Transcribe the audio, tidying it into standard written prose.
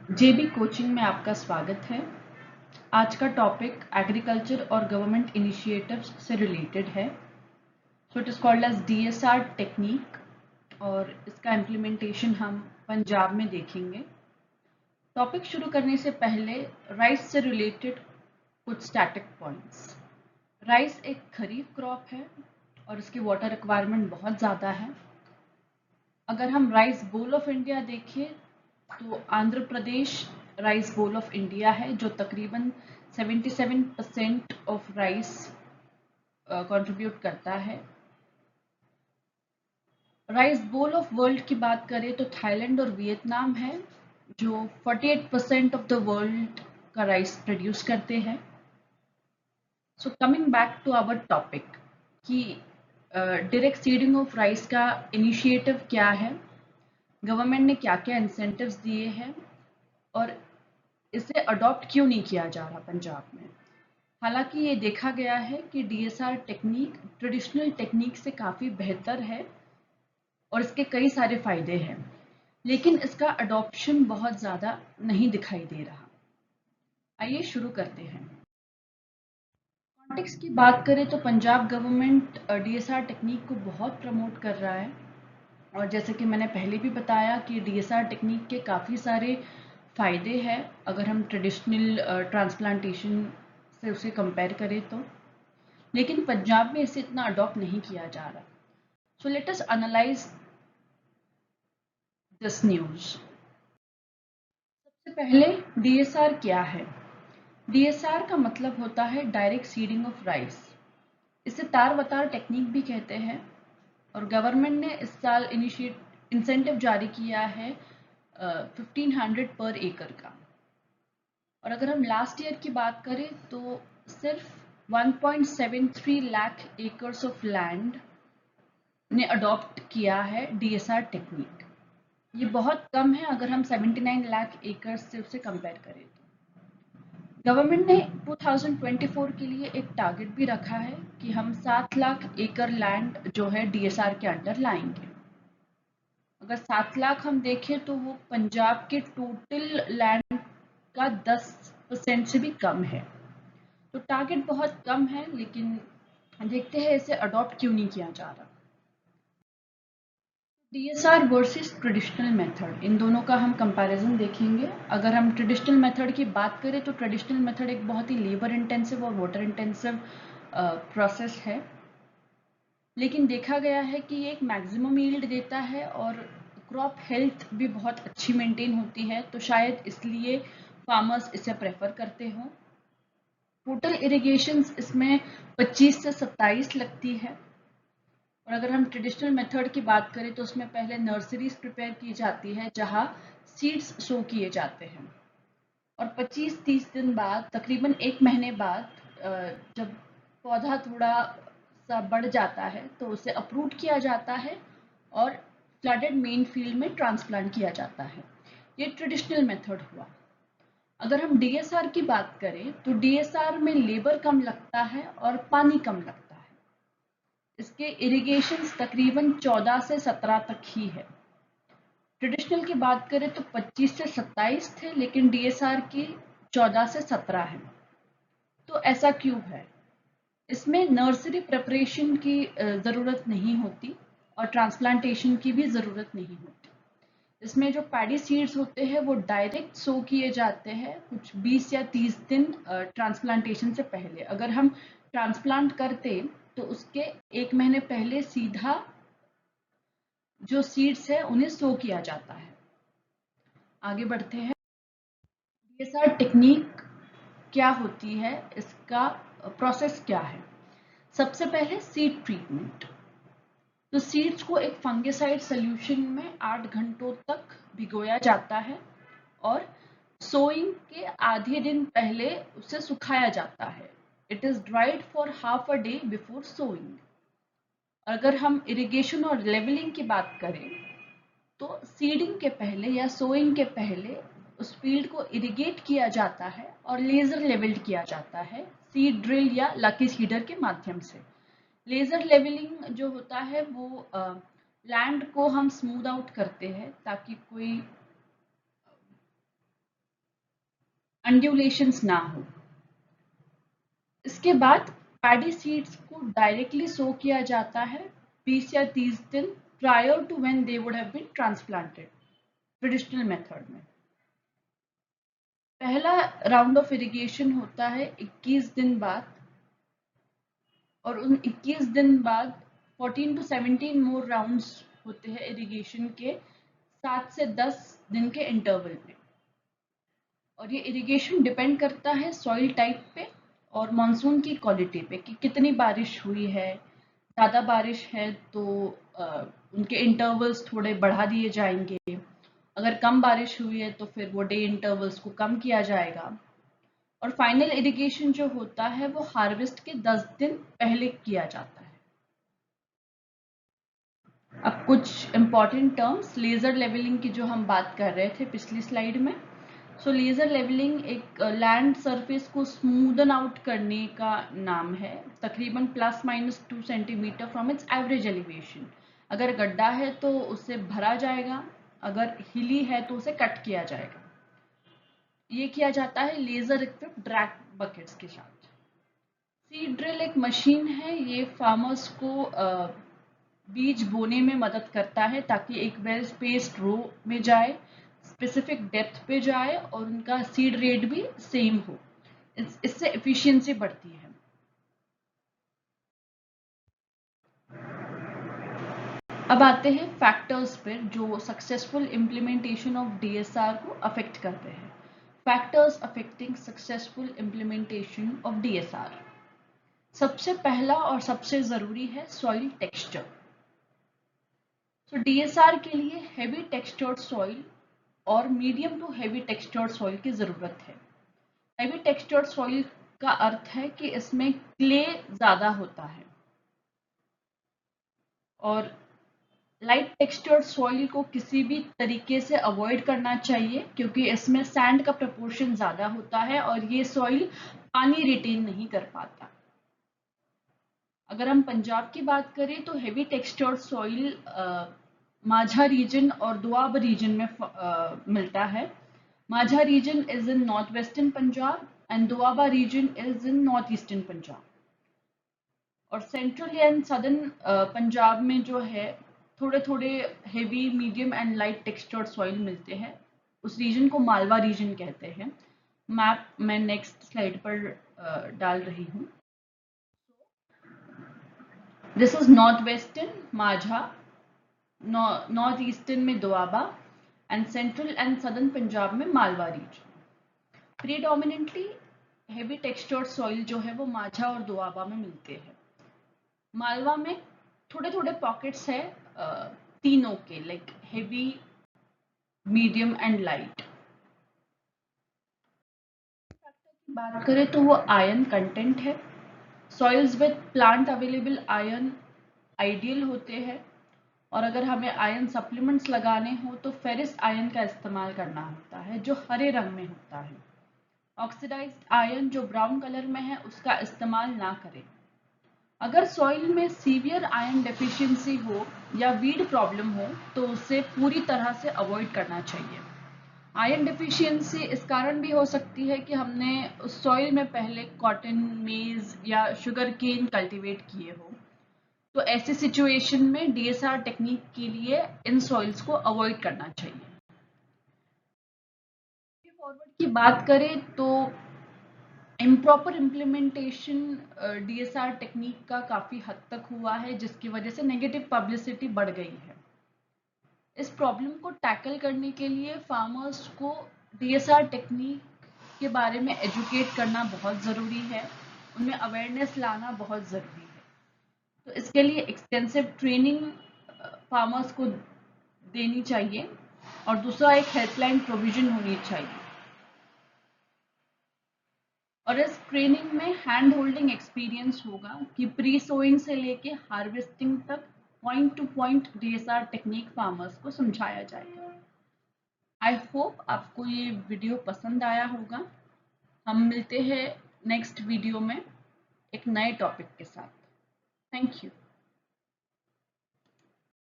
जेबी coaching में आपका स्वागत है। आज का टॉपिक एग्रीकल्चर और गवर्नमेंट इनिशिएटिव्स से रिलेटेड है। So it is called as DSR technique और इसका इम्प्लीमेंटेशन हम पंजाब में देखेंगे। टॉपिक शुरू करने से पहले राइस से रिलेटेड कुछ स्टैटिक पॉइंट्स। राइस एक खरीफ क्रॉप है और इसकी वाटर रिक्वायरमेंट बहुत ज़्यादा है। अगर हम राइस बोल ऑफ इंडिया देखें तो Andhra Pradesh rice bowl of India है जो तकरीबन 77% ऑफ राइस कंट्रीब्यूट करता है। राइस बोल ऑफ वर्ल्ड की बात करें तो थाईलैंड और वियतनाम है जो 48% ऑफ द वर्ल्ड का राइस प्रोड्यूस करते हैं। So coming back to our topic कि डायरेक्ट सीडिंग ऑफ राइस का इनिशिएटिव क्या है, गवर्नमेंट ने क्या क्या इंसेंटिव्स दिए हैं और इसे अडॉप्ट क्यों नहीं किया जा रहा पंजाब में। हालांकि ये देखा गया है कि डीएसआर टेक्निक ट्रेडिशनल टेक्निक से काफ़ी बेहतर है और इसके कई सारे फायदे हैं, लेकिन इसका अडॉप्शन बहुत ज़्यादा नहीं दिखाई दे रहा। आइए शुरू करते हैं। कॉन्टेक्स्ट की बात करें तो पंजाब गवर्नमेंट डीएसआर टेक्निक को बहुत प्रमोट कर रहा है और जैसे कि मैंने पहले भी बताया कि डीएसआर टेक्निक के काफ़ी सारे फ़ायदे हैं अगर हम ट्रेडिशनल ट्रांसप्लांटेशन से उसे कंपेयर करें तो, लेकिन पंजाब में इसे इतना अडॉप्ट नहीं किया जा रहा। So let us analyse this news. सबसे पहले डीएसआर क्या है? डीएसआर का मतलब होता है डायरेक्ट सीडिंग ऑफ राइस। इसे तार वतार टेक्निक भी कहते हैं और गवर्नमेंट ने इस साल इंसेंटिव जारी किया है 1500 पर एकड़ का। और अगर हम लास्ट ईयर की बात करें तो सिर्फ 1.73 लाख एकर्स ऑफ लैंड ने अडॉप्ट किया है डीएसआर टेक्निक। ये बहुत कम है अगर हम 79 लाख एकर्स से उसे कंपेयर करें तो। गवर्नमेंट ने 2024 के लिए एक टारगेट भी रखा है कि हम 7 लाख एकड़ लैंड जो है डीएसआर के अंडर लाएंगे। अगर 7 लाख हम देखें तो वो पंजाब के टोटल लैंड का 10% से भी कम है। तो टारगेट बहुत कम है, लेकिन देखते हैं इसे अडॉप्ट क्यों नहीं किया जा रहा। डीएसआर वर्सेस ट्रेडिशनल मेथड, इन दोनों का हम कंपैरिजन देखेंगे। अगर हम ट्रेडिशनल मेथड की बात करें तो ट्रेडिशनल मेथड एक बहुत ही लेबर इंटेंसिव और वाटर इंटेंसिव प्रोसेस है, लेकिन देखा गया है कि ये एक मैक्सिमम यील्ड देता है और क्रॉप हेल्थ भी बहुत अच्छी मेंटेन होती है, तो शायद इसलिए फार्मर्स इसे प्रेफर करते हों। टोटल इरिगेशन इसमें 25 से 27 लगती है और अगर हम ट्रेडिशनल मेथड की बात करें तो उसमें पहले नर्सरीज प्रिपेयर की जाती है जहाँ सीड्स सो किए जाते हैं और 25-30 दिन बाद, तकरीबन 1 महीने बाद, जब पौधा थोड़ा सा बढ़ जाता है तो उसे अप्रूट किया जाता है और फ्लडेड मेन फील्ड में ट्रांसप्लांट किया जाता है। ये ट्रेडिशनल मेथड हुआ। अगर हम डीएसआर की बात करें तो डीएसआर में लेबर कम लगता है और पानी कम लगता है। इसके इरिगेशन तकरीबन 14 से 17 तक ही है। ट्रेडिशनल की बात करें तो 25 से 27 थे, लेकिन डीएसआर की 14 से 17 है। तो ऐसा क्यों है? इसमें नर्सरी प्रिपरेशन की ज़रूरत नहीं होती और ट्रांसप्लांटेशन की भी ज़रूरत नहीं होती। इसमें जो पैडी सीड्स होते हैं वो डायरेक्ट सो किए जाते हैं कुछ 20 या 30 दिन ट्रांसप्लांटेशन से पहले। अगर हम ट्रांसप्लांट करते तो उसके 1 महीने पहले सीधा जो सीड्स है उन्हें सो किया जाता है। आगे बढ़ते हैं। डीएसआर टेक्निक क्या होती है, इसका प्रोसेस क्या है? सबसे पहले सीड ट्रीटमेंट। तो सीड्स को एक फंगिसाइड सोल्यूशन में 8 घंटों तक भिगोया जाता है और सोइंग के आधे दिन पहले उसे सुखाया जाता है। It is dried for half a day before sowing. अगर हम इरिगेशन और लेवलिंग की बात करें तो सीडिंग के पहले या सोइंग के पहले उस फील्ड को इरिगेट किया जाता है और लेजर लेवल्ड किया जाता है सीड ड्रिल या लकी सीडर के माध्यम से। लेजर लेवलिंग जो होता है वो लैंड को हम स्मूथ आउट करते हैं ताकि कोई अंड्यूलेशंस ना हो। इसके बाद पैडी सीड्स को डायरेक्टली सो किया जाता है 20 या 30 दिन prior to when they would have been transplanted traditional method में। पहला राउंड ऑफ इरिगेशन होता है 21 दिन बाद, और उन 21 दिन बाद 14 to 17 मोर राउंड्स होते हैं इरिगेशन के 7 से 10 दिन के इंटरवल में। और ये इरिगेशन डिपेंड करता है सॉइल टाइप पे और मॉनसून की क्वालिटी पे कि कितनी बारिश हुई है। ज़्यादा बारिश है तो उनके इंटरवल्स थोड़े बढ़ा दिए जाएंगे, अगर कम बारिश हुई है तो फिर वो डे इंटरवल्स को कम किया जाएगा। और फाइनल इरिगेशन जो होता है वो हार्वेस्ट के 10 दिन पहले किया जाता है। अब कुछ इम्पॉर्टेंट टर्म्स लेजर लेवलिंग की जो हम बात कर रहे थे पिछली स्लाइड में। सो लेजर लेवलिंग एक लैंड सरफेस को स्मूदन आउट करने का नाम है, तकरीबन ±2 centimetre from its average elevation. अगर गड्ढा है तो उसे भरा जाएगा, अगर हिली है तो उसे कट किया जाएगा। ये किया जाता है लेजर इक्विप्ड ड्रैग बकेट्स के साथ। सीड ड्रिल एक मशीन है, ये फार्मर्स को बीज बोने में मदद करता है ताकि एक वेल स्पेस्ड रो में जाए, स्पेसिफिक डेप्थ पे जाए और उनका सीड रेट भी सेम हो। इससे एफिशिएंसी बढ़ती है। अब आते हैं फैक्टर्स पर जो सक्सेसफुल इम्प्लीमेंटेशन ऑफ डीएसआर को अफेक्ट करते हैं। Factors affecting successful implementation of DSR. सबसे पहला और सबसे जरूरी है सॉइल टेक्सचर। तो डीएसआर के लिए हेवी टेक्सचर्ड सॉइल और medium to heavy textured soil की जरूरत है। हेवी टेक्सचर्ड सॉइल का अर्थ है कि इसमें क्ले ज्यादा होता है, और लाइट टेक्सचर्ड सॉइल को किसी भी तरीके से अवॉइड करना चाहिए क्योंकि इसमें सैंड का प्रपोर्शन ज्यादा होता है और ये सॉइल पानी रिटेन नहीं कर पाता। अगर हम पंजाब की बात करें तो heavy textured soil Majha region और दोआब रीजन में मिलता है। Majha region is in north western Punjab and Doaba region is in north eastern Punjab. और सेंट्रल एंड सदर्न पंजाब में जो है थोड़े थोड़े heavy medium and light textured soil मिलते हैं। उस रीजन को मालवा रीजन कहते हैं। मैप मैं नेक्स्ट स्लाइड पर डाल रही हूँ। This is north western Majha, north eastern में Doaba and central and southern Punjab में Malwa region. Predominantly heavy textured soil जो है वो माझा और दोआबा में मिलते हैं। मालवा में थोड़े थोड़े पॉकेट्स है तीनों के, like heavy, medium and light. बात करें तो वो आयरन कंटेंट है। Soils with plant available iron ideal होते हैं, और अगर हमें आयरन सप्लीमेंट्स लगाने हो तो फेरिस आयरन का इस्तेमाल करना होता है जो हरे रंग में होता है। ऑक्सीडाइज्ड आयरन जो ब्राउन कलर में है उसका इस्तेमाल ना करें। अगर सॉइल में सीवियर आयरन डेफिशिएंसी हो या वीड प्रॉब्लम हो तो उसे पूरी तरह से अवॉइड करना चाहिए। आयरन डेफिशिएंसी इस कारण भी हो सकती है कि हमने उस सॉइल में पहले कॉटन, मेज या शुगर केन कल्टीवेट किए हो, तो ऐसी सिचुएशन में डीएसआर टेक्निक के लिए इन सॉइल्स को अवॉइड करना चाहिए। फॉरवर्ड की बात करें तो इम्प्रॉपर इम्प्लीमेंटेशन डीएसआर टेक्निक का काफ़ी हद तक हुआ है, जिसकी वजह से नेगेटिव पब्लिसिटी बढ़ गई है। इस प्रॉब्लम को टैकल करने के लिए फार्मर्स को डीएसआर टेक्निक के बारे में एजुकेट करना बहुत ज़रूरी है, उनमें अवेयरनेस लाना बहुत ज़रूरी है। तो इसके लिए एक्सटेंसिव ट्रेनिंग फार्मर्स को देनी चाहिए, और दूसरा एक हेल्पलाइन प्रोविजन होनी चाहिए। और इस ट्रेनिंग में हैंड होल्डिंग एक्सपीरियंस होगा कि प्री सोइंग से लेके हार्वेस्टिंग तक point two point DSR technique farmers को समझाया जाएगा। आई होप आपको ये वीडियो पसंद आया होगा। हम मिलते हैं नेक्स्ट वीडियो में एक नए टॉपिक के साथ। Thank you.